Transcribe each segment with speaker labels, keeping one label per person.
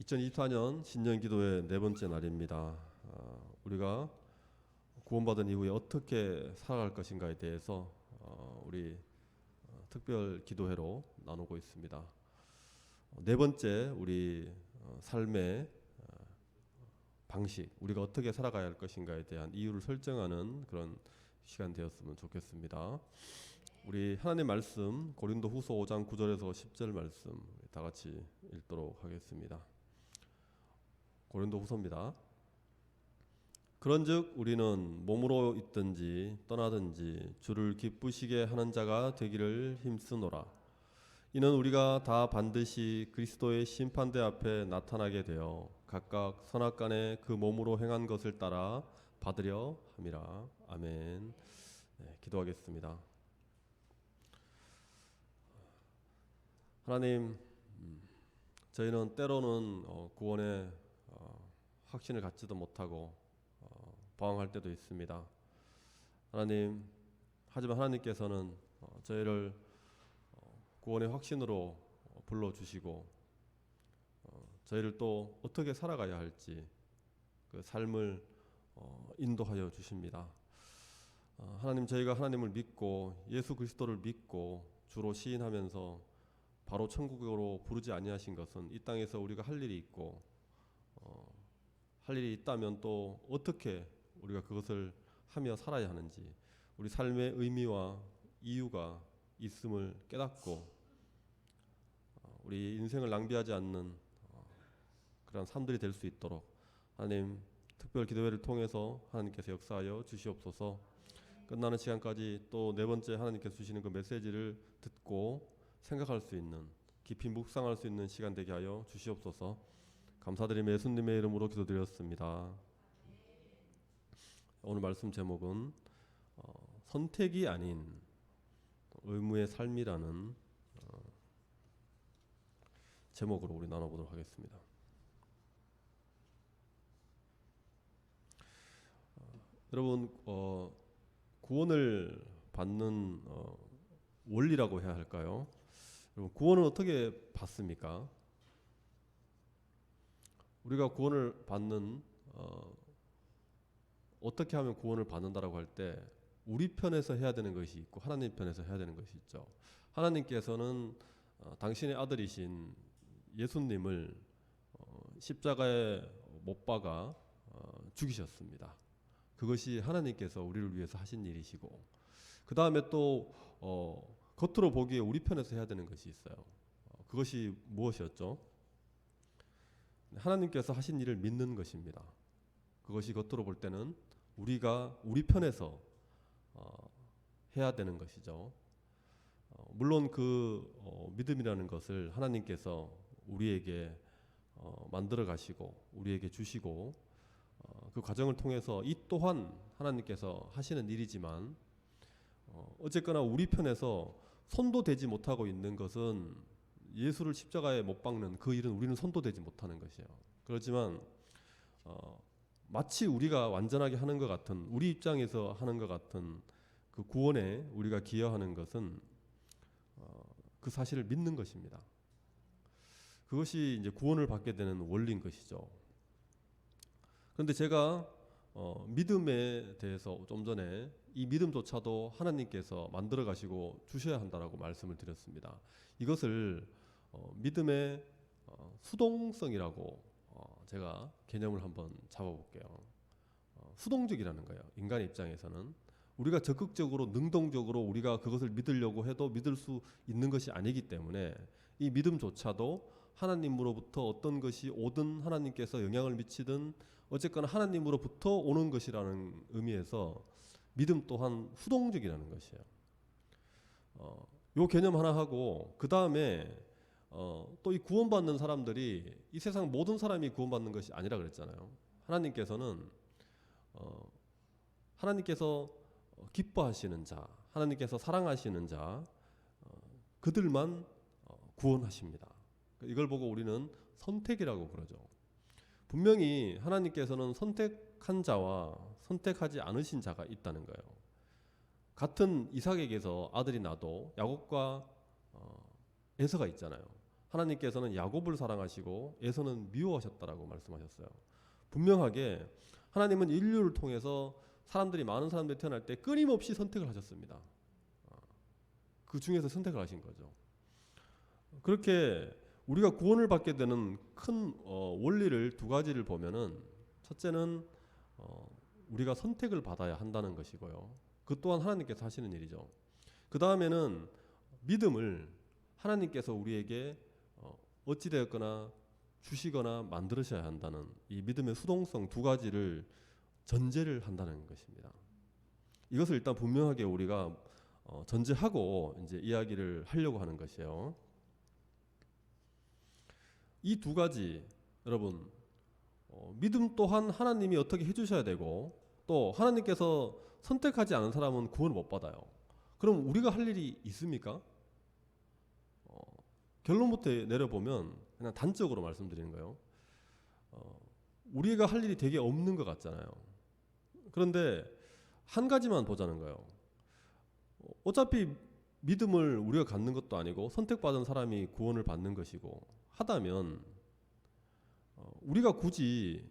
Speaker 1: 2024년 신년 기도의 네 번째 날입니다. 우리가 구원받은 이후에 어떻게 살아갈 것인가에 대해서 우리 특별 기도회로 나누고 있습니다. 네 번째 우리 삶의 방식, 우리가 어떻게 살아가야 할 것인가에 대한 이유를 설정하는 그런 시간 되었으면 좋겠습니다. 우리 하나님 말씀 고린도후서 5장 9절에서 10절 말씀 다 같이 읽도록 하겠습니다. 고린도후서입니다. 그런즉 우리는 몸으로 있든지 떠나든지 주를 기쁘시게 하는 자가 되기를 힘쓰노라. 이는 우리가 다 반드시 그리스도의 심판대 앞에 나타나게 되어 각각 선악간에 그 몸으로 행한 것을 따라 받으려 함이라. 아멘. 네, 기도하겠습니다. 하나님, 저희는 때로는 구원의 확신을 갖지도 못하고 방황할 때도 있습니다. 하나님, 하지만 하나님께서는 저희를 구원의 확신으로 불러주시고 저희를 또 어떻게 살아가야 할지 그 삶을 인도하여 주십니다. 하나님, 저희가 하나님을 믿고 예수 그리스도를 믿고 주로 시인하면서 바로 천국으로 부르지 아니하신 것은 이 땅에서 우리가 할 일이 있고 할 일이 있다면 또 어떻게 우리가 그것을 하며 살아야 하는지 우리 삶의 의미와 이유가 있음을 깨닫고 우리 인생을 낭비하지 않는 그런 삶들이 될 수 있도록 하나님 특별 기도회를 통해서 하나님께서 역사하여 주시옵소서. 끝나는 시간까지 또 네 번째 하나님께서 주시는 그 메시지를 듣고 생각할 수 있는 깊이 묵상할 수 있는 시간 되게 하여 주시옵소서. 감사드리며 예수님의 이름으로 기도드렸습니다. 오늘 말씀 제목은 선택이 아닌 의무의 삶이라는 제목으로 우리 나눠보도록 하겠습니다. 여러분, 구원을 받는 원리라고 해야 할까요? 여러분, 구원을 어떻게 받습니까? 우리가 구원을 받는 어떻게 하면 구원을 받는다라고 할 때 우리 편에서 해야 되는 것이 있고 하나님 편에서 해야 되는 것이 있죠. 하나님께서는 당신의 아들이신 예수님을 십자가에 못 박아 죽이셨습니다. 그것이 하나님께서 우리를 위해서 하신 일이시고 그 다음에 또 겉으로 보기에 우리 편에서 해야 되는 것이 있어요. 그것이 무엇이었죠? 하나님께서 하신 일을 믿는 것입니다. 그것이 겉으로 볼 때는 우리가 우리 편에서 해야 되는 것이죠. 물론 그 믿음이라는 것을 하나님께서 우리에게 만들어 가시고 우리에게 주시고 그 과정을 통해서 이 또한 하나님께서 하시는 일이지만 어쨌거나 우리 편에서 손도 대지 못하고 있는 것은 예수를 십자가에 못 박는 그 일은 우리는 손도 대지 못하는 것이에요. 그렇지만 마치 우리가 완전하게 하는 것 같은 우리 입장에서 하는 것 같은 그 구원에 우리가 기여하는 것은 그 사실을 믿는 것입니다. 그것이 이제 구원을 받게 되는 원리인 것이죠. 그런데 제가 믿음에 대해서 좀 전에 이 믿음조차도 하나님께서 만들어 가시고 주셔야 한다라고 말씀을 드렸습니다. 이것을 믿음의 수동성이라고 제가 개념을 한번 잡아볼게요. 수동적이라는 거예요. 인간의 입장에서는 우리가 적극적으로 능동적으로 우리가 그것을 믿으려고 해도 믿을 수 있는 것이 아니기 때문에 이 믿음조차도 하나님으로부터 어떤 것이 오든 하나님께서 영향을 미치든 어쨌거나 하나님으로부터 오는 것이라는 의미에서 믿음 또한 수동적이라는 것이에요. 요 개념 하나 하고 그 다음에 또 이 구원받는 사람들이 이 세상 모든 사람이 구원받는 것이 아니라 그랬잖아요. 하나님께서는 하나님께서 기뻐하시는 자, 하나님께서 사랑하시는 자, 그들만 구원하십니다. 이걸 보고 우리는 선택이라고 그러죠. 분명히 하나님께서는 선택한 자와 선택하지 않으신 자가 있다는 거예요. 같은 이삭에게서 아들이 나도 야곱과 에서가 있잖아요. 하나님께서는 야곱을 사랑하시고 에서는 미워하셨다라고 말씀하셨어요. 분명하게 하나님은 인류를 통해서 많은 사람들이 태어날 때 끊임없이 선택을 하셨습니다. 그 중에서 선택을 하신 거죠. 그렇게 우리가 구원을 받게 되는 큰 원리를 두 가지를 보면은, 첫째는 우리가 선택을 받아야 한다는 것이고요. 그 또한 하나님께서 하시는 일이죠. 그 다음에는 믿음을 하나님께서 우리에게 어찌되었거나 주시거나 만들으셔야 한다는 이 믿음의 수동성 두 가지를 전제를 한다는 것입니다. 이것을 일단 분명하게 우리가 전제하고 이제 이야기를 하려고 하는 것이에요. 이 두 가지, 여러분, 믿음 또한 하나님이 어떻게 해주셔야 되고, 또 하나님께서 선택하지 않은 사람은 구원을 못 받아요. 그럼 우리가 할 일이 있습니까? 결론부터 내려보면 그냥 단적으로 말씀드리는 거예요. 우리가 할 일이 되게 없는 것 같잖아요. 그런데 한 가지만 보자는 거예요. 어차피 믿음을 우리가 갖는 것도 아니고 선택받은 사람이 구원을 받는 것이고 하다면 우리가 굳이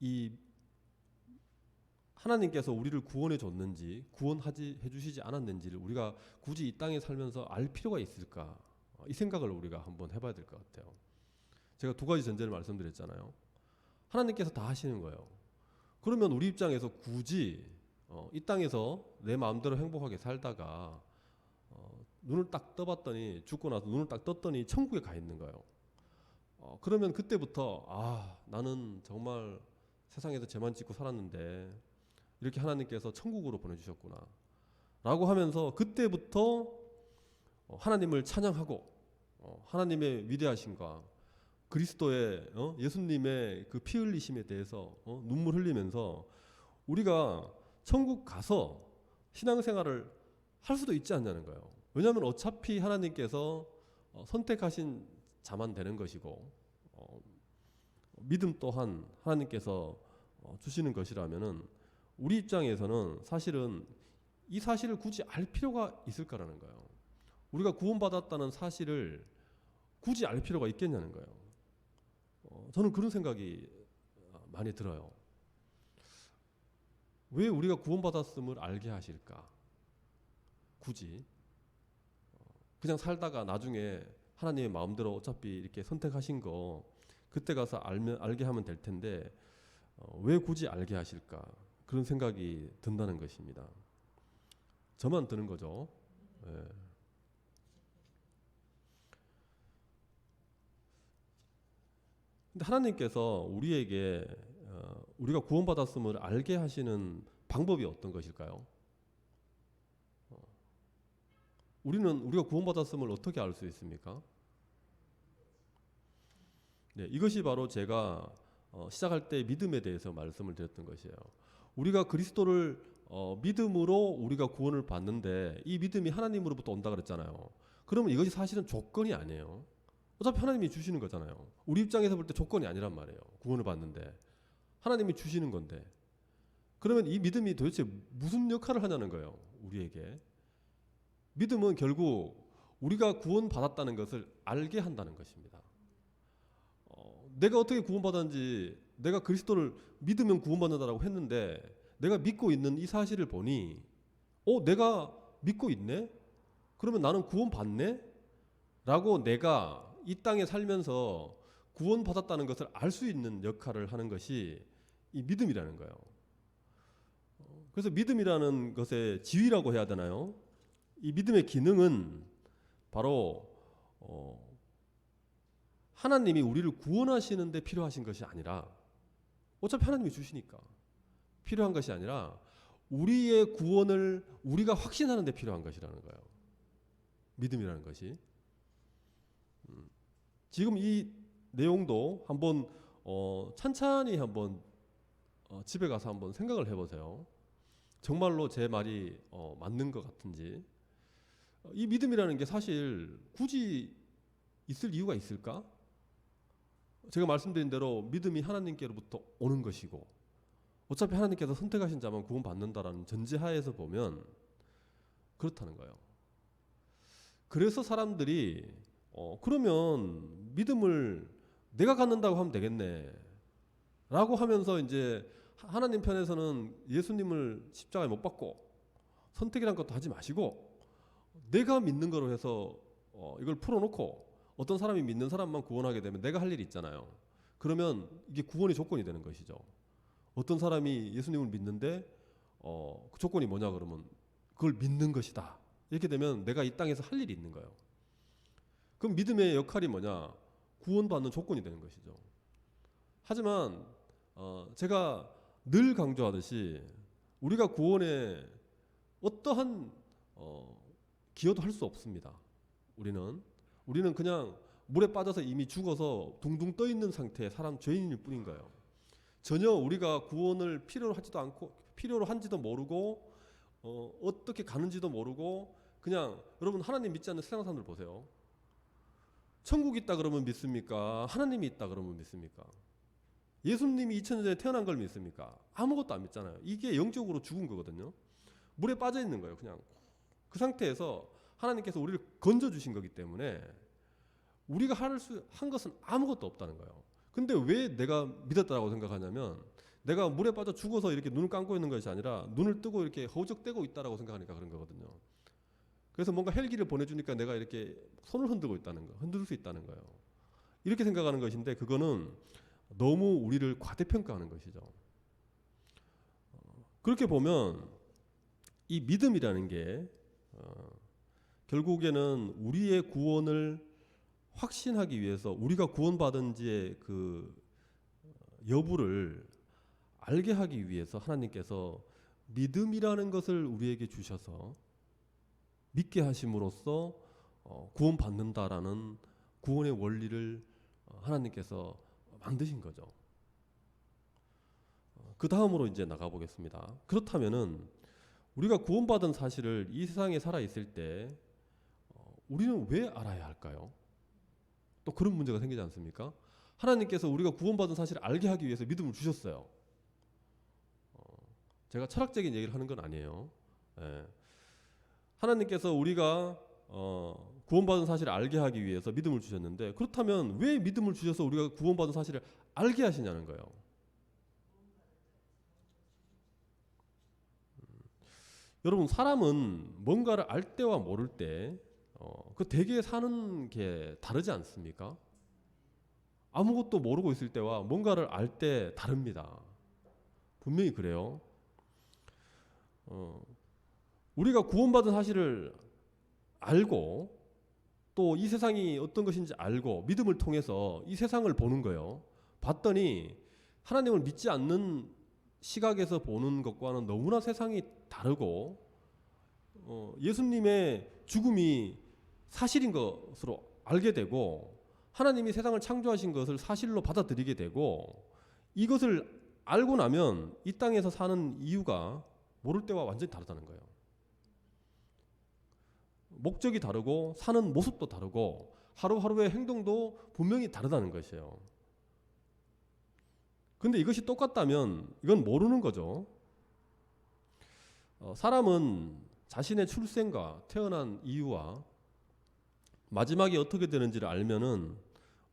Speaker 1: 이 하나님께서 우리를 구원해 줬는지 구원해 주시지 않았는지를 우리가 굳이 이 땅에 살면서 알 필요가 있을까? 이 생각을 우리가 한번 해봐야 될 것 같아요. 제가 두 가지 전제를 말씀드렸잖아요. 하나님께서 다 하시는 거예요. 그러면 우리 입장에서 굳이 이 땅에서 내 마음대로 행복하게 살다가 눈을 딱 떠봤더니, 죽고 나서 눈을 딱 떴더니 천국에 가 있는 거예요. 그러면 그때부터 나는 정말 세상에서 죄만 짓고 살았는데 이렇게 하나님께서 천국으로 보내주셨구나 라고 하면서 그때부터 하나님을 찬양하고 하나님의 위대하심과 그리스도의 예수님의 그 피 흘리심에 대해서 눈물 흘리면서 우리가 천국 가서 신앙생활을 할 수도 있지 않냐는 거예요. 왜냐하면 어차피 하나님께서 선택하신 자만 되는 것이고 믿음 또한 하나님께서 주시는 것이라면은 우리 입장에서는 사실은 이 사실을 굳이 알 필요가 있을까라는 거예요. 우리가 구원받았다는 사실을 굳이 알 필요가 있겠냐는 거예요. 저는 그런 생각이 많이 들어요. 왜 우리가 구원받았음을 알게 하실까? 굳이 그냥 살다가 나중에 하나님의 마음대로 어차피 이렇게 선택하신 거 그때 가서 알게 하면 될 텐데 왜 굳이 알게 하실까? 그런 생각이 든다는 것입니다. 저만 드는 거죠. 예. 근데 하나님께서 우리에게 우리가 구원받았음을 알게 하시는 방법이 어떤 것일까요? 우리가 구원받았음을 어떻게 알 수 있습니까? 네, 이것이 바로 제가 시작할 때 믿음에 대해서 말씀을 드렸던 것이에요. 우리가 그리스도를 믿음으로 우리가 구원을 받는데 이 믿음이 하나님으로부터 온다 그랬잖아요. 그러면 이것이 사실은 조건이 아니에요. 어차피 하나님이 주시는 거잖아요. 우리 입장에서 볼 때 조건이 아니란 말이에요. 구원을 받는데 하나님이 주시는 건데, 그러면 이 믿음이 도대체 무슨 역할을 하냐는 거예요. 우리에게 믿음은 결국 우리가 구원받았다는 것을 알게 한다는 것입니다. 내가 어떻게 구원받았는지, 내가 그리스도를 믿으면 구원받는다라고 했는데 내가 믿고 있는 이 사실을 보니 내가 믿고 있네? 그러면 나는 구원받네? 라고 내가 이 땅에 살면서 구원받았다는 것을 알 수 있는 역할을 하는 것이 이 믿음이라는 거예요. 그래서 믿음이라는 것의 지위라고 해야 되나요? 이 믿음의 기능은 바로 하나님이 우리를 구원하시는 데 필요하신 것이 아니라, 어차피 하나님이 주시니까 필요한 것이 아니라 우리의 구원을 우리가 확신하는 데 필요한 것이라는 거예요. 믿음이라는 것이. 지금 이 내용도 한번 찬찬히 한번 집에 가서 한번 생각을 해보세요. 정말로 제 말이 맞는 것 같은지. 이 믿음이라는 게 사실 굳이 있을 이유가 있을까? 제가 말씀드린 대로 믿음이 하나님께로부터 오는 것이고 어차피 하나님께서 선택하신 자만 구원받는다라는 전제하에서 보면 그렇다는 거예요. 그래서 사람들이 그러면 믿음을 내가 갖는다고 하면 되겠네 라고 하면서 이제 하나님 편에서는 예수님을 십자가에 못 박고 선택이란 것도 하지 마시고 내가 믿는 거로 해서 이걸 풀어놓고 어떤 사람이 믿는 사람만 구원하게 되면 내가 할 일이 있잖아요. 그러면 이게 구원의 조건이 되는 것이죠. 어떤 사람이 예수님을 믿는데 그 조건이 뭐냐 그러면 그걸 믿는 것이다. 이렇게 되면 내가 이 땅에서 할 일이 있는 거예요. 그럼 믿음의 역할이 뭐냐? 구원받는 조건이 되는 것이죠. 하지만 제가 늘 강조하듯이 우리가 구원에 어떠한 기여도 할 수 없습니다. 우리는 그냥 물에 빠져서 이미 죽어서 둥둥 떠 있는 상태의 사람 죄인일 뿐인 거예요. 전혀 우리가 구원을 필요로 한지도 모르고 어떻게 가는지도 모르고 그냥 여러분 하나님 믿지 않는 세상 사람들 보세요. 천국 있다 그러면 믿습니까? 하나님이 있다 그러면 믿습니까? 예수님이 2000년 전에 태어난 걸 믿습니까? 아무것도 안 믿잖아요. 이게 영적으로 죽은 거거든요. 물에 빠져 있는 거예요. 그냥 그 상태에서 하나님께서 우리를 건져 주신 거기 때문에 우리가 한 것은 아무것도 없다는 거예요. 근데 왜 내가 믿었다고 생각하냐면 내가 물에 빠져 죽어서 이렇게 눈을 감고 있는 것이 아니라 눈을 뜨고 이렇게 허우적대고 있다라고 생각하니까 그런 거거든요. 그래서 뭔가 헬기를 보내주니까 내가 이렇게 손을 흔들 수 있다는 거예요. 이렇게 생각하는 것인데 그거는 너무 우리를 과대평가하는 것이죠. 그렇게 보면 이 믿음이라는 게 결국에는 우리의 구원을 확신하기 위해서 우리가 구원받은지의 그 여부를 알게 하기 위해서 하나님께서 믿음이라는 것을 우리에게 주셔서 믿게 하심으로써 구원받는다라는 구원의 원리를 하나님께서 만드신 거죠. 그 다음으로 이제 나가보겠습니다. 그렇다면은 우리가 구원받은 사실을 이 세상에 살아 있을 때 우리는 왜 알아야 할까요? 또 그런 문제가 생기지 않습니까? 하나님께서 우리가 구원받은 사실을 알게 하기 위해서 믿음을 주셨어요. 제가 철학적인 얘기를 하는 건 아니에요. 예. 하나님께서 우리가 구원받은 사실을 알게 하기 위해서 믿음을 주셨는데 그렇다면 왜 믿음을 주셔서 우리가 구원받은 사실을 알게 하시냐는 거예요. 여러분 사람은 뭔가를 알 때와 모를 때 그 되게 사는 게 다르지 않습니까? 아무것도 모르고 있을 때와 뭔가를 알 때 다릅니다. 분명히 그래요. 우리가 구원받은 사실을 알고 또 이 세상이 어떤 것인지 알고 믿음을 통해서 이 세상을 보는 거예요. 봤더니 하나님을 믿지 않는 시각에서 보는 것과는 너무나 세상이 다르고 예수님의 죽음이 사실인 것으로 알게 되고 하나님이 세상을 창조하신 것을 사실로 받아들이게 되고 이것을 알고 나면 이 땅에서 사는 이유가 모를 때와 완전히 다르다는 거예요. 목적이 다르고 사는 모습도 다르고 하루하루의 행동도 분명히 다르다는 것이에요. 근데 이것이 똑같다면 이건 모르는 거죠. 사람은 자신의 출생과 태어난 이유와 마지막이 어떻게 되는지를 알면은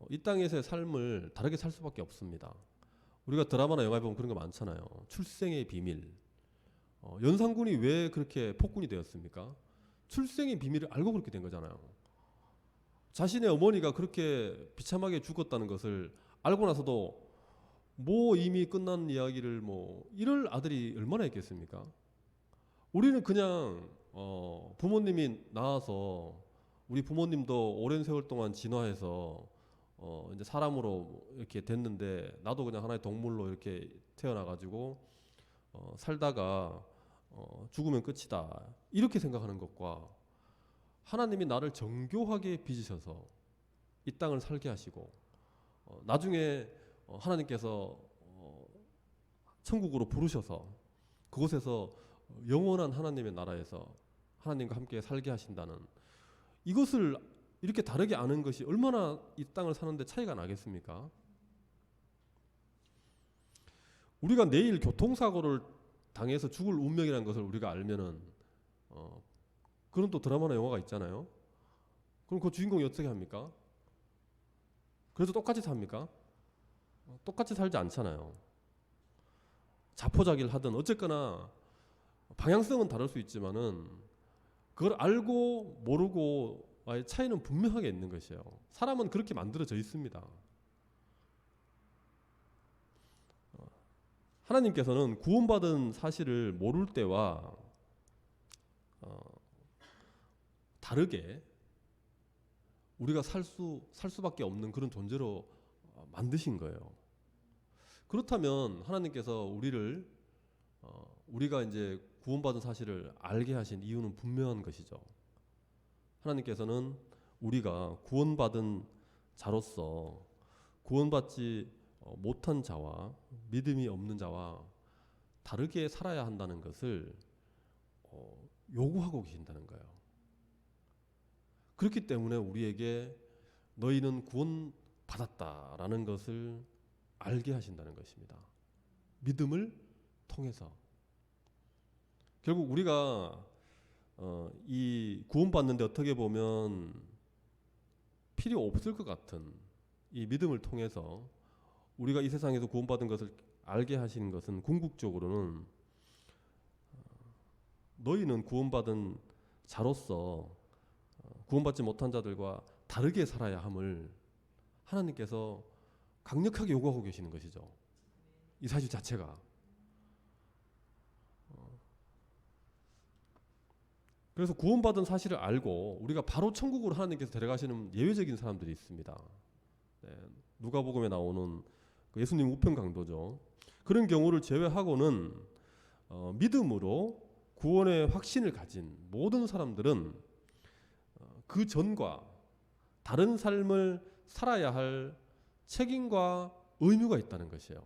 Speaker 1: 이 땅에서의 삶을 다르게 살 수밖에 없습니다. 우리가 드라마나 영화에 보면 그런 거 많잖아요. 출생의 비밀. 연산군이 왜 그렇게 폭군이 되었습니까? 출생의 비밀을 알고 그렇게 된 거잖아요. 자신의 어머니가 그렇게 비참하게 죽었다는 것을 알고 나서도 뭐 이미 끝난 이야기를 뭐 이럴 아들이 얼마나 있겠습니까? 우리는 그냥 부모님이 나와서 우리 부모님도 오랜 세월 동안 진화해서 이제 사람으로 이렇게 됐는데 나도 그냥 하나의 동물로 이렇게 태어나가지고 살다가 죽으면 끝이다 이렇게 생각하는 것과 하나님이 나를 정교하게 빚으셔서 이 땅을 살게 하시고 나중에 하나님께서 천국으로 부르셔서 그곳에서 영원한 하나님의 나라에서 하나님과 함께 살게 하신다는 이것을 이렇게 다르게 아는 것이 얼마나 이 땅을 사는데 차이가 나겠습니까? 우리가 내일 교통사고를 당해서 죽을 운명이라는 것을 우리가 알면은 그런 또 드라마나 영화가 있잖아요. 그럼 그 주인공이 어떻게 합니까? 그래서 똑같이 삽니까? 똑같이 살지 않잖아요. 자포자기를 하든 어쨌거나 방향성은 다를 수 있지만은 그걸 알고 모르고의 차이는 분명하게 있는 것이에요. 사람은 그렇게 만들어져 있습니다. 하나님께서는 구원받은 사실을 모를 때와 다르게 우리가 살 수밖에 없는 그런 존재로 만드신 거예요. 그렇다면 하나님께서 우리가 이제 구원받은 사실을 알게 하신 이유는 분명한 것이죠. 하나님께서는 우리가 구원받은 자로서 구원받지 못한 자와 믿음이 없는 자와 다르게 살아야 한다는 것을 요구하고 계신다는 거예요. 그렇기 때문에 우리에게 너희는 구원받았다라는 것을 알게 하신다는 것입니다. 믿음을 통해서. 결국 우리가 이 구원받는데 어떻게 보면 필요 없을 것 같은 이 믿음을 통해서 우리가 이 세상에서 구원받은 것을 알게 하시는 것은 궁극적으로는 너희는 구원받은 자로서 구원받지 못한 자들과 다르게 살아야 함을 하나님께서 강력하게 요구하고 계시는 것이죠. 이 사실 자체가. 그래서 구원받은 사실을 알고 우리가 바로 천국으로 하나님께서 데려가시는 예외적인 사람들이 있습니다. 네, 누가복음에 나오는 그 예수님 우편 강도죠. 그런 경우를 제외하고는 믿음으로 구원의 확신을 가진 모든 사람들은 그 전과 다른 삶을 살아야 할 책임과 의무가 있다는 것이에요.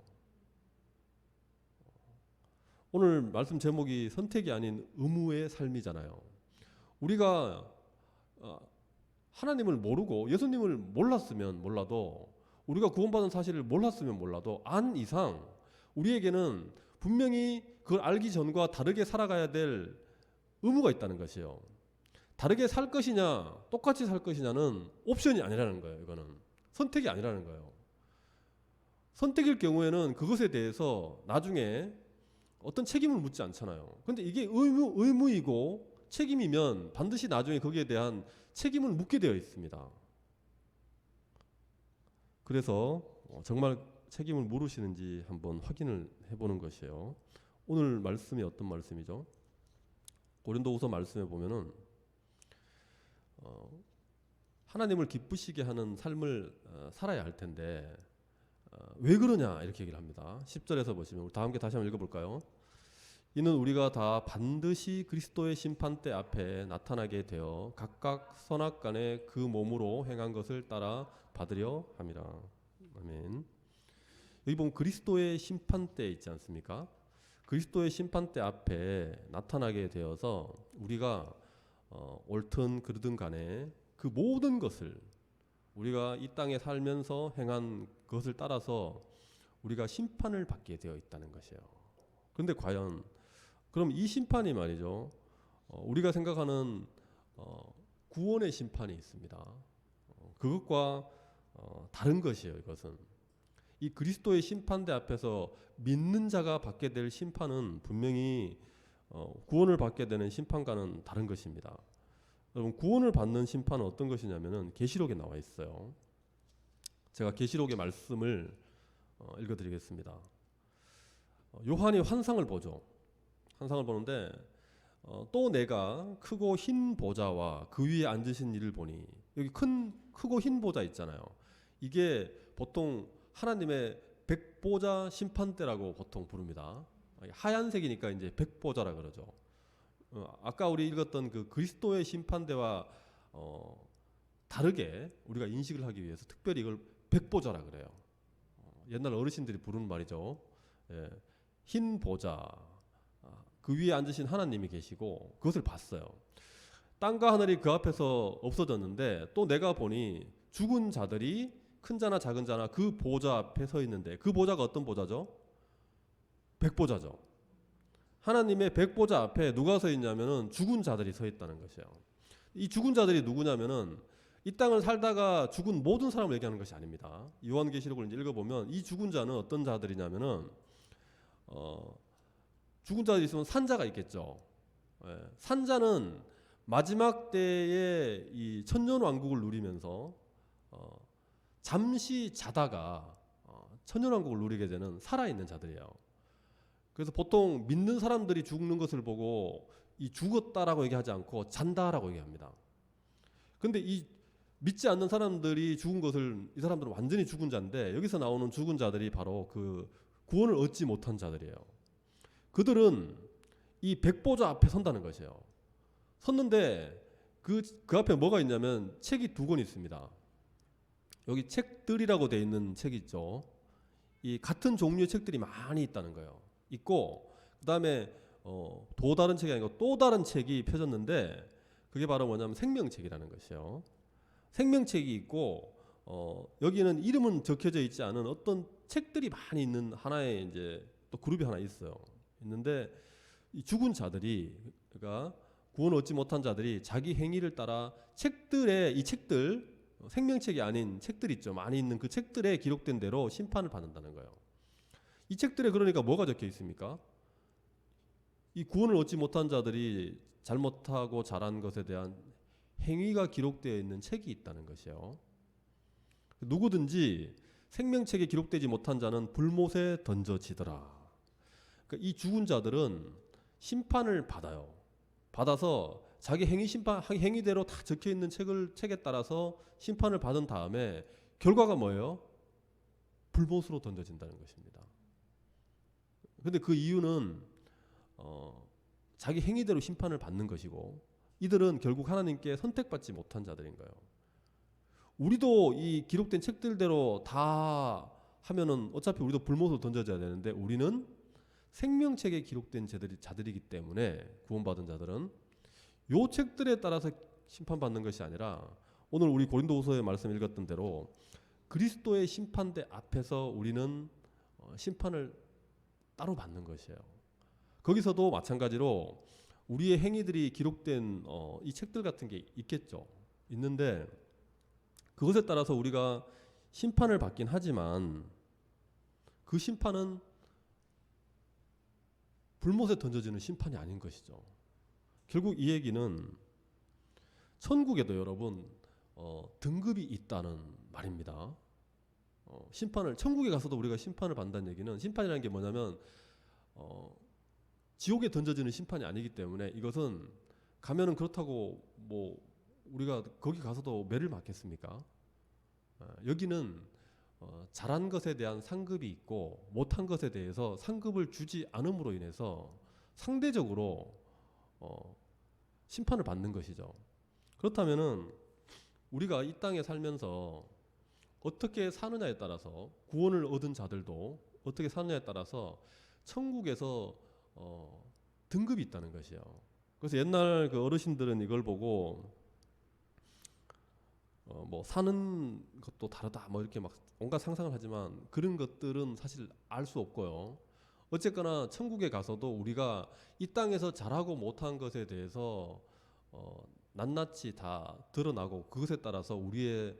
Speaker 1: 오늘 말씀 제목이 선택이 아닌 의무의 삶이잖아요. 우리가 하나님을 모르고 예수님을 몰랐으면 몰라도 우리가 구원받은 사실을 몰랐으면 몰라도 안 이상 우리에게는 분명히 그걸 알기 전과 다르게 살아가야 될 의무가 있다는 것이에요. 다르게 살 것이냐 똑같이 살 것이냐는 옵션이 아니라는 거예요. 이거는 선택이 아니라는 거예요. 선택일 경우에는 그것에 대해서 나중에 어떤 책임을 묻지 않잖아요. 그런데 이게 의무이고 책임이면 반드시 나중에 거기에 대한 책임을 묻게 되어 있습니다. 그래서 정말 책임을 물으시는지 한번 확인을 해보는 것이에요. 오늘 말씀이 어떤 말씀이죠? 고린도후서 말씀에 보면은 하나님을 기쁘시게 하는 삶을 살아야 할 텐데 왜 그러냐 이렇게 얘기를 합니다. 10절에서 보시면 우리 다 함께 다시 한번 읽어볼까요? 이는 우리가 다 반드시 그리스도의 심판대 앞에 나타나게 되어 각각 선악간에 그 몸으로 행한 것을 따라 받으려 함이라. 아멘. 여기 보면 그리스도의 심판대 있지 않습니까? 그리스도의 심판대 앞에 나타나게 되어서 우리가 옳든 그르든 간에 그 모든 것을 우리가 이 땅에 살면서 행한 것을 따라서 우리가 심판을 받게 되어 있다는 것이에요. 그런데 과연 그럼 이 심판이 말이죠. 우리가 생각하는 구원의 심판이 있습니다. 그것과 다른 것이에요. 이것은 이 그리스도의 심판대 앞에서 믿는 자가 받게 될 심판은 분명히 구원을 받게 되는 심판과는 다른 것입니다. 여러분 구원을 받는 심판은 어떤 것이냐면은 계시록에 나와 있어요. 제가 계시록의 말씀을 읽어드리겠습니다. 요한이 환상을 보죠. 환상을 보는데 또 내가 크고 흰 보좌와 그 위에 앉으신 이를 보니 여기 크고 흰 보좌 있잖아요. 이게 보통 하나님의 백보자 심판대라고 보통 부릅니다. 하얀색이니까 이제 백보자라 그러죠. 아까 우리 읽었던 그 그리스도의 심판대와 다르게 우리가 인식을 하기 위해서 특별히 이걸 백보자라 그래요. 옛날 어르신들이 부르는 말이죠. 예, 흰 보좌, 그 위에 앉으신 하나님이 계시고 그것을 봤어요. 땅과 하늘이 그 앞에서 없어졌는데 또 내가 보니 죽은 자들이 큰 자나 작은 자나 그 보좌 앞에 서 있는데 그 보좌가 어떤 보좌죠? 백보좌죠. 하나님의 백보좌 앞에 누가 서 있냐면은 죽은 자들이 서 있다는 것이에요. 이 죽은 자들이 누구냐면은 이 땅을 살다가 죽은 모든 사람을 얘기하는 것이 아닙니다. 요한계시록을 이제 읽어보면 이 죽은 자는 어떤 자들이냐면은 죽은 자들이 있으면 산자가 있겠죠. 예, 산자는 마지막 때에 이 천년왕국을 누리면서 잠시 자다가 천년왕국을 누리게 되는 살아있는 자들이에요. 그래서 보통 믿는 사람들이 죽는 것을 보고 이 죽었다라고 얘기하지 않고 잔다라고 얘기합니다. 근데 이 믿지 않는 사람들이 죽은 것을 이 사람들은 완전히 죽은 자인데 여기서 나오는 죽은 자들이 바로 그 구원을 얻지 못한 자들이에요. 그들은 이 백보자 앞에 선다는 것이에요. 섰는데 그 앞에 뭐가 있냐면 책이 2권 있습니다. 여기 책들이라고 되어 있는 책이 있죠. 이 같은 종류의 책들이 많이 있다는 거예요. 있고 그다음에 또 다른 책이 아니고 또 다른 책이 펴졌는데 그게 바로 뭐냐면 생명책이라는 것이요. 생명책이 있고 여기는 이름은 적혀져 있지 않은 어떤 책들이 많이 있는 하나의 이제 또 그룹이 하나 있어요. 있는데 이 죽은 자들이 그러니까 구원 얻지 못한 자들이 자기 행위를 따라 책들에 이 책들 생명책이 아닌 책들 있죠. 많이 있는 그 책들에 기록된 대로 심판을 받는다는 거예요. 이 책들에 그러니까 뭐가 적혀 있습니까? 이 구원을 얻지 못한 자들이 잘못하고 잘한 것에 대한 행위가 기록되어 있는 책이 있다는 것이에요. 누구든지 생명책에 기록되지 못한 자는 불못에 던져지더라. 그러니까 이 죽은 자들은 심판을 받아요. 받아서 자기 행위대로 다 적혀 있는 책에 따라서 심판을 받은 다음에 결과가 뭐예요? 불못으로 던져진다는 것입니다. 근데 그 이유는 자기 행위대로 심판을 받는 것이고 이들은 결국 하나님께 선택받지 못한 자들인 거예요. 우리도 이 기록된 책들대로 다 하면은 어차피 우리도 불못으로 던져져야 되는데 우리는 생명책에 기록된 자들이기 때문에 구원받은 자들은 요 책들에 따라서 심판받는 것이 아니라 오늘 우리 고린도후서의 말씀 읽었던 대로 그리스도의 심판대 앞에서 우리는 심판을 따로 받는 것이에요. 거기서도 마찬가지로 우리의 행위들이 기록된 이 책들 같은 게 있겠죠. 있는데 그것에 따라서 우리가 심판을 받긴 하지만 그 심판은 불못에 던져지는 심판이 아닌 것이죠. 결국 이 얘기는 천국에도 여러분 등급이 있다는 말입니다. 천국에 가서도 우리가 심판을 받는다는 얘기는 심판이라는 게 뭐냐면 지옥에 던져지는 심판이 아니기 때문에 이것은 가면은 그렇다고 뭐 우리가 거기 가서도 매를 맞겠습니까? 여기는 잘한 것에 대한 상급이 있고 못한 것에 대해서 상급을 주지 않음으로 인해서 상대적으로 심판을 받는 것이죠. 그렇다면은 우리가 이 땅에 살면서 어떻게 사느냐에 따라서 구원을 얻은 자들도 어떻게 사느냐에 따라서 천국에서 등급이 있다는 것이에요. 그래서 옛날 그 어르신들은 이걸 보고 뭐 사는 것도 다르다 뭐 이렇게 막 온갖 상상을 하지만 그런 것들은 사실 알 수 없고요. 어쨌거나 천국에 가서도 우리가 이 땅에서 잘하고 못한 것에 대해서 낱낱이 다 드러나고 그것에 따라서 우리의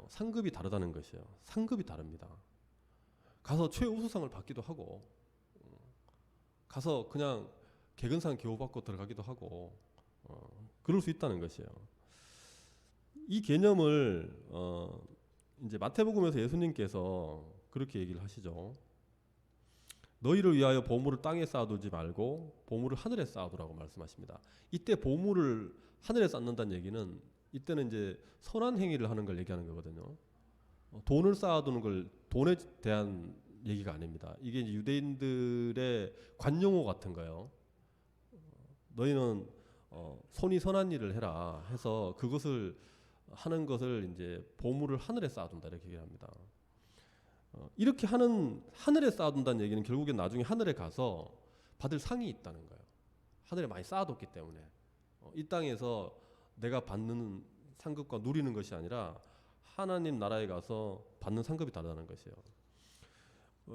Speaker 1: 상급이 다르다는 것이에요. 상급이 다릅니다. 가서 최우수상을 받기도 하고 가서 그냥 개근상 겨우 받고 들어가기도 하고 그럴 수 있다는 것이에요. 이 개념을 이제 마태복음에서 예수님께서 그렇게 얘기를 하시죠. 너희를 위하여 보물을 땅에 쌓아두지 말고 보물을 하늘에 쌓아두라고 말씀하십니다. 이때 보물을 하늘에 쌓는다는 얘기는 이때는 이제 선한 행위를 하는 걸 얘기하는 거거든요. 돈을 쌓아두는 걸 돈에 대한 얘기가 아닙니다. 이게 이제 유대인들의 관용어 같은 거예요. 너희는 손이 선한 일을 해라 해서 그것을 하는 것을 이제 보물을 하늘에 쌓아둔다 이렇게 얘기합니다. 이렇게 하늘에 쌓아둔다는 얘기는 결국엔 나중에 하늘에 가서 받을 상이 있다는 거예요. 하늘에 많이 쌓아뒀기 때문에 이 땅에서 내가 받는 상급과 누리는 것이 아니라 하나님 나라에 가서 받는 상급이 다르다는 것이에요.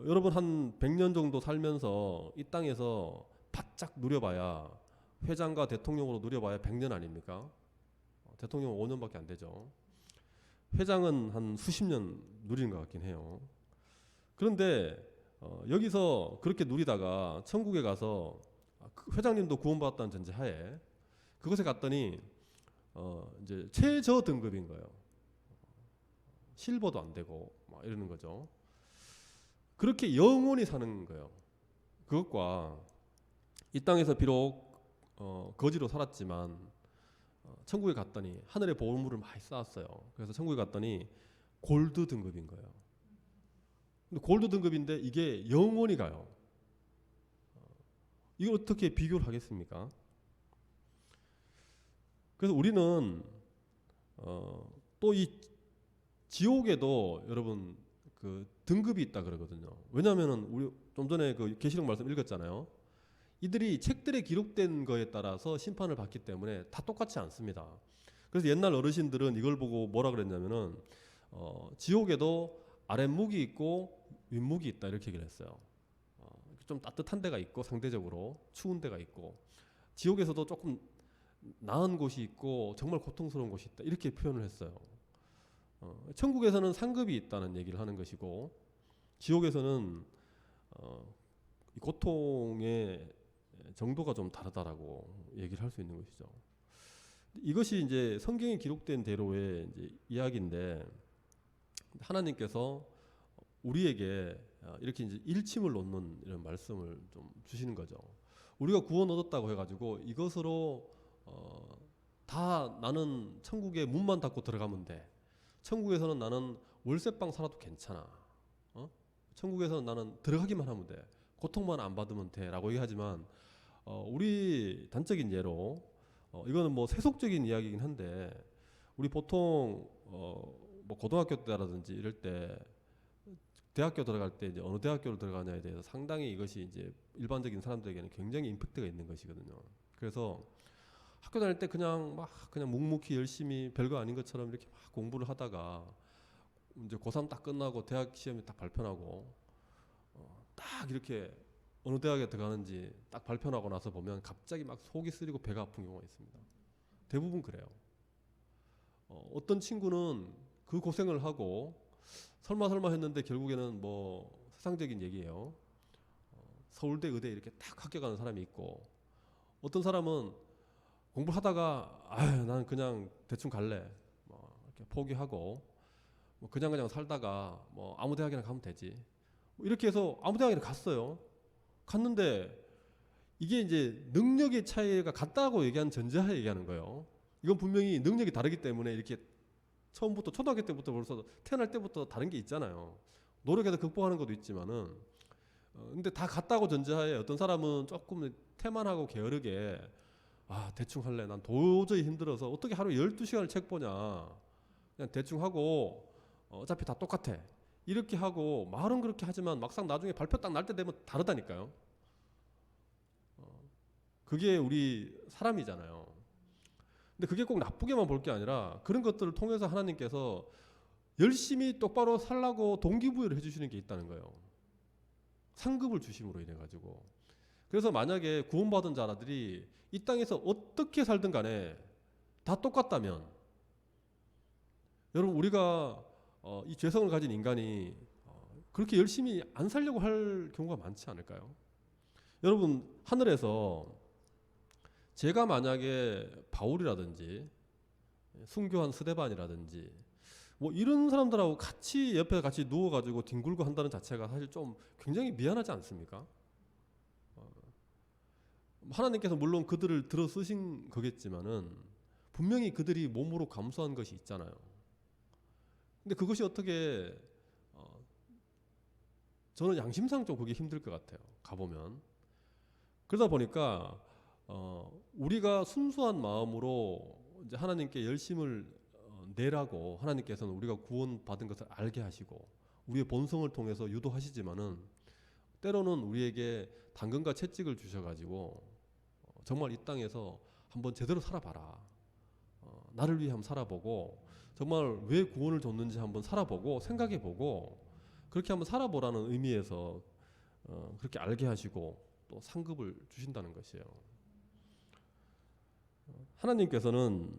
Speaker 1: 여러분 한 100년 정도 살면서 이 땅에서 바짝 누려봐야 회장과 대통령으로 누려봐야 100년 아닙니까? 대통령은 5년밖에 안 되죠. 회장은 한 수십 년 누리는 것 같긴 해요. 그런데 여기서 그렇게 누리다가 천국에 가서 그 회장님도 구원받았다는 전제하에 그곳에 갔더니 이제 최저 등급인 거예요. 실버도 안 되고 막 이러는 거죠. 그렇게 영원히 사는 거예요. 그것과 이 땅에서 비록 거지로 살았지만 천국에 갔더니 하늘의 보물을 많이 쌓았어요. 그래서 천국에 갔더니 골드 등급인 거예요. 근데 골드 등급인데 이게 영원히 가요. 이걸 어떻게 비교를 하겠습니까? 그래서 우리는 또 이 지옥에도 여러분 그 등급이 있다 그러거든요. 왜냐하면은 우리 좀 전에 그 계시록 말씀 읽었잖아요. 이들이 책들에 기록된 거에 따라서 심판을 받기 때문에 다 똑같지 않습니다. 그래서 옛날 어르신들은 이걸 보고 뭐라 그랬냐면은 지옥에도 아랫목이 있고 윗목이 있다 이렇게 얘기를 했어요. 좀 따뜻한 데가 있고 상대적으로 추운 데가 있고 지옥에서도 조금 나은 곳이 있고 정말 고통스러운 곳이 있다 이렇게 표현을 했어요. 천국에서는 상급이 있다는 얘기를 하는 것이고 지옥에서는 고통의 정도가 좀 다르다라고 얘기를 할 수 있는 것이죠. 이것이 이제 성경에 기록된 대로의 이제 이야기인데 하나님께서 우리에게 이렇게 이제 일침을 놓는 이런 말씀을 좀 주시는 거죠. 우리가 구원 얻었다고 해가지고 이것으로 다 나는 천국에 문만 닫고 들어가면 돼. 천국에서는 나는 월세방 살아도 괜찮아. 천국에서는 나는 들어가기만 하면 돼. 고통만 안 받으면 돼라고 얘기하지만 우리 단적인 예로 이거는 뭐 세속적인 이야기이긴 한데 우리 보통 뭐 고등학교 때라든지 이럴 때 대학교 들어갈 때 이제 어느 대학교를 들어가냐에 대해서 상당히 이것이 이제 일반적인 사람들에게는 굉장히 임팩트가 있는 것이거든요. 그래서 학교 다닐 때 그냥 묵묵히 열심히 별거 아닌 것처럼 이렇게 막 공부를 하다가 이제 고3 딱 끝나고 대학 시험이 딱 발표나고 딱 이렇게 어느 대학에 들어가는지 딱 발표나고 나서 보면 갑자기 막 속이 쓰리고 배가 아픈 경우가 있습니다. 대부분 그래요. 어떤 친구는 그 고생을 하고 설마 했는데 결국에는 뭐 세상적인 얘기예요. 서울대 의대 이렇게 딱 합격하는 사람이 있고 어떤 사람은 공부를 하다가 나는 그냥 대충 갈래 뭐 이렇게 포기하고 뭐 그냥 살다가 뭐 아무 대학이나 가면 되지 뭐 이렇게 해서 아무 대학이나 갔어요. 갔는데 이게 이제 능력의 차이가 같다고 얘기한 전제하에 얘기하는 거예요. 이건 분명히 능력이 다르기 때문에 이렇게 처음부터 초등학교 때부터 벌써 태어날 때부터 다른 게 있잖아요. 노력해서 극복하는 것도 있지만은 근데 다 같다고 전제하에 어떤 사람은 조금 태만하고 게으르게 대충 할래 난 도저히 힘들어서 어떻게 하루 12시간을 책 보냐 그냥 대충 하고 어차피 다 똑같아 이렇게 하고 말은 그렇게 하지만 막상 나중에 발표 딱 날 때 되면 다르다니까요. 그게 우리 사람이잖아요. 근데 그게 꼭 나쁘게만 볼 게 아니라 그런 것들을 통해서 하나님께서 열심히 똑바로 살라고 동기부여를 해주시는 게 있다는 거예요. 상급을 주심으로 인해 가지고. 그래서 만약에 구원받은 자들이 이 땅에서 어떻게 살든 간에 다 똑같다면 여러분 우리가 이 죄성을 가진 인간이 그렇게 열심히 안 살려고 할 경우가 많지 않을까요? 여러분 하늘에서 제가 만약에 바울이라든지 순교한 스데반이라든지 뭐 이런 사람들하고 같이 옆에 같이 누워가지고 뒹굴고 한다는 자체가 사실 좀 굉장히 미안하지 않습니까? 하나님께서 물론 그들을 들어 쓰신 거겠지만은 분명히 그들이 몸으로 감수한 것이 있잖아요. 근데 그것이 어떻게 저는 양심상 좀 그게 힘들 것 같아요. 가보면 그러다 보니까 우리가 순수한 마음으로 이제 하나님께 열심을 내라고 하나님께서는 우리가 구원받은 것을 알게 하시고 우리의 본성을 통해서 유도하시지만은 때로는 우리에게 당근과 채찍을 주셔가지고 정말 이 땅에서 한번 제대로 살아봐라. 나를 위해 한번 살아보고 정말 왜 구원을 줬는지 한번 살아보고 생각해보고 그렇게 한번 살아보라는 의미에서 그렇게 알게 하시고 또 상급을 주신다는 것이에요. 하나님께서는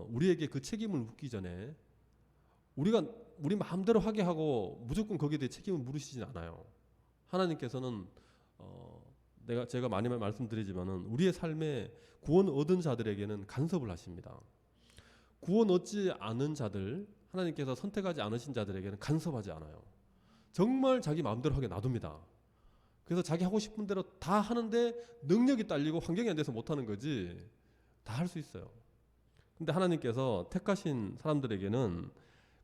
Speaker 1: 우리에게 그 책임을 묻기 전에 우리가 우리 마음대로 하게 하고 무조건 거기에 대해 책임을 물으시진 않아요. 하나님께서는 제가 많이 말씀드리지만은 우리의 삶에 구원 얻은 자들에게는 간섭을 하십니다. 구원 얻지 않은 자들, 하나님께서 선택하지 않으신 자들에게는 간섭하지 않아요. 정말 자기 마음대로 하게 놔둡니다. 그래서 자기 하고 싶은 대로 다 하는데 능력이 딸리고 환경이 안 돼서 못하는 거지, 다 할 수 있어요. 근데 하나님께서 택하신 사람들에게는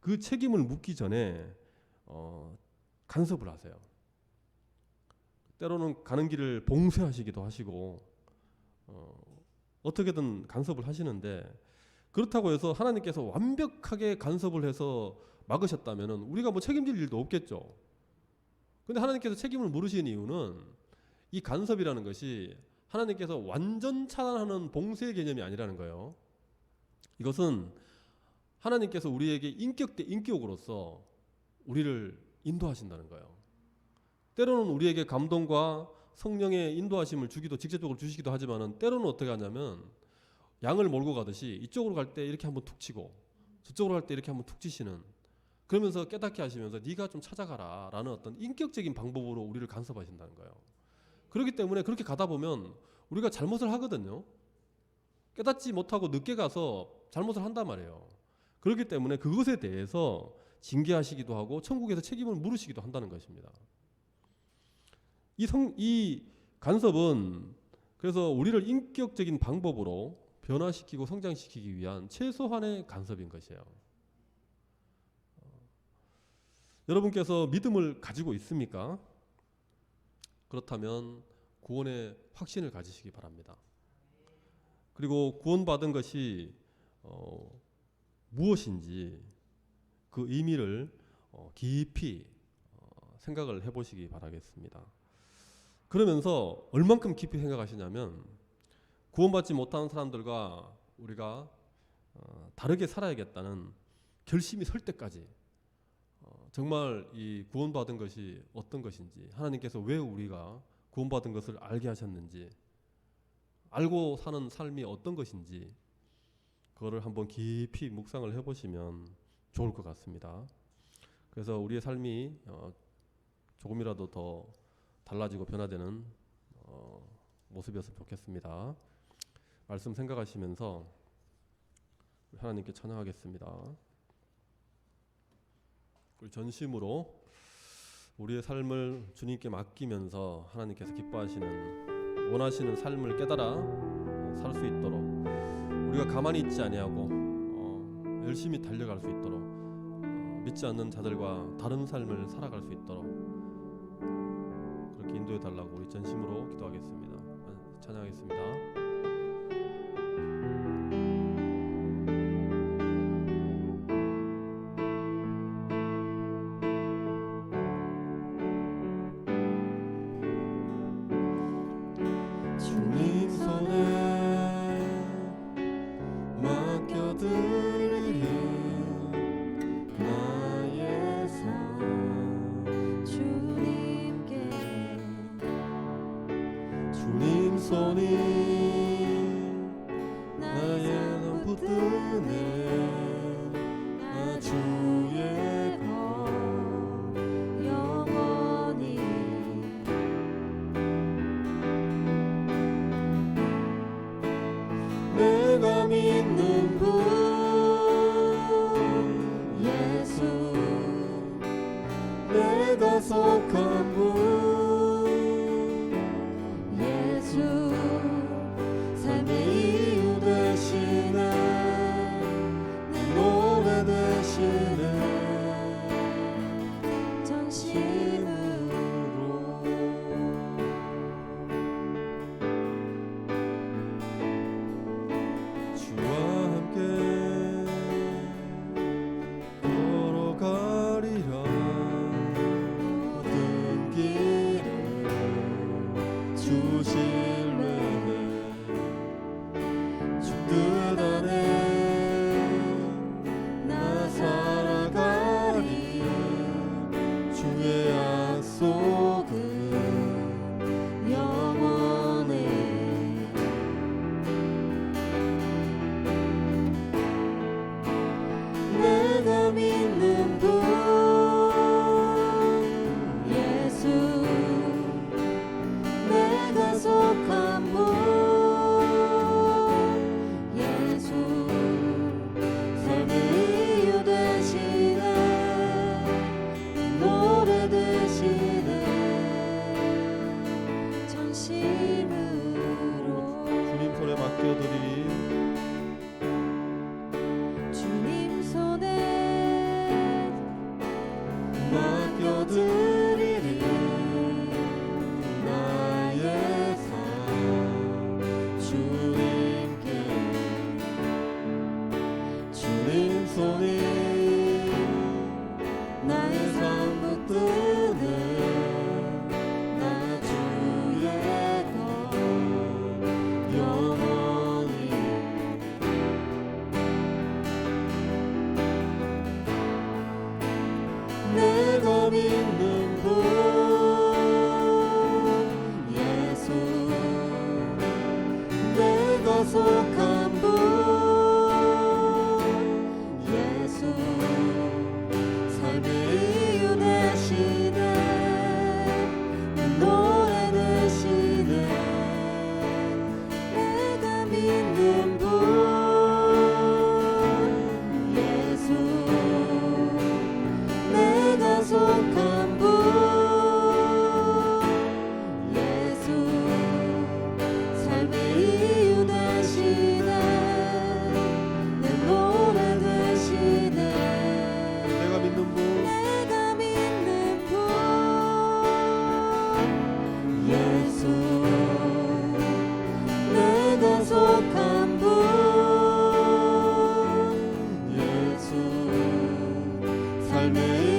Speaker 1: 그 책임을 묻기 전에 간섭을 하세요. 때로는 가는 길을 봉쇄하시기도 하시고 어떻게든 간섭을 하시는데, 그렇다고 해서 하나님께서 완벽하게 간섭을 해서 막으셨다면 우리가 뭐 책임질 일도 없겠죠. 근데 하나님께서 책임을 물으신 이유는 이 간섭이라는 것이 하나님께서 완전 차단하는 봉쇄의 개념이 아니라는 거예요. 이것은 하나님께서 우리에게 인격 대 인격으로서 우리를 인도하신다는 거예요. 때로는 우리에게 감동과 성령의 인도하심을 주기도, 직접적으로 주시기도 하지만은 때로는 어떻게 하냐면 양을 몰고 가듯이 이쪽으로 갈 때 이렇게 한번 툭 치고 저쪽으로 갈 때 이렇게 한번 툭 치시는, 그러면서 깨닫게 하시면서 네가 좀 찾아가라 라는 어떤 인격적인 방법으로 우리를 간섭하신다는 거예요. 그렇기 때문에 그렇게 가다 보면 우리가 잘못을 하거든요. 깨닫지 못하고 늦게 가서 잘못을 한단 말이에요. 그렇기 때문에 그것에 대해서 징계하시기도 하고 천국에서 책임을 물으시기도 한다는 것입니다. 이 간섭은 그래서 우리를 인격적인 방법으로 변화시키고 성장시키기 위한 최소한의 간섭인 것이에요. 여러분께서 믿음을 가지고 있습니까? 그렇다면 구원의 확신을 가지시기 바랍니다. 그리고 구원받은 것이 무엇인지 그 의미를 깊이 생각을 해보시기 바라겠습니다. 그러면서 얼만큼 깊이 생각하시냐면, 구원받지 못하는 사람들과 우리가 다르게 살아야겠다는 결심이 설 때까지 정말 이 구원받은 것이 어떤 것인지, 하나님께서 왜 우리가 구원받은 것을 알게 하셨는지, 알고 사는 삶이 어떤 것인지 그거를 한번 깊이 묵상을 해보시면 좋을 것 같습니다. 그래서 우리의 삶이 조금이라도 더 달라지고 변화되는 모습이었으면 좋겠습니다. 말씀 생각하시면서 하나님께 찬양하겠습니다. 우리 전심으로 우리의 삶을 주님께 맡기면서 하나님께서 기뻐하시는, 원하시는 삶을 깨달아 살 수 있도록, 우리가 가만히 있지 아니하고 열심히 달려갈 수 있도록, 믿지 않는 자들과 다른 삶을 살아갈 수 있도록 그렇게 인도해 달라고 우리 전심으로 기도하겠습니다. 찬양하겠습니다.
Speaker 2: 내가 믿는 분 예수, 내가 속한 분 예수, 삶의 이유 되시네, 내 노래 되시네, 전심으로 믿는 분 예수 내가 속한 분 예수 삶의 이유 되시네 노래 되시네 전심으로
Speaker 1: 주님 손에 맡겨드리리.
Speaker 2: 주님 손에 맡겨드리리 나의 삶 주님께 주님 손이 나의 삶 붙드네 나 주의 것 영원히 내가 믿는 분 예수 내가 속한 분 예수 삶의 이유 되시네 내 노래 되시네 내가 믿는 분 예수 내가 속한 분 예수 삶의 이유 되시네 내 노래 되시네
Speaker 1: 내가 믿는 분
Speaker 2: 내가 믿는 분 예수 내가 속한 분 예수 삶의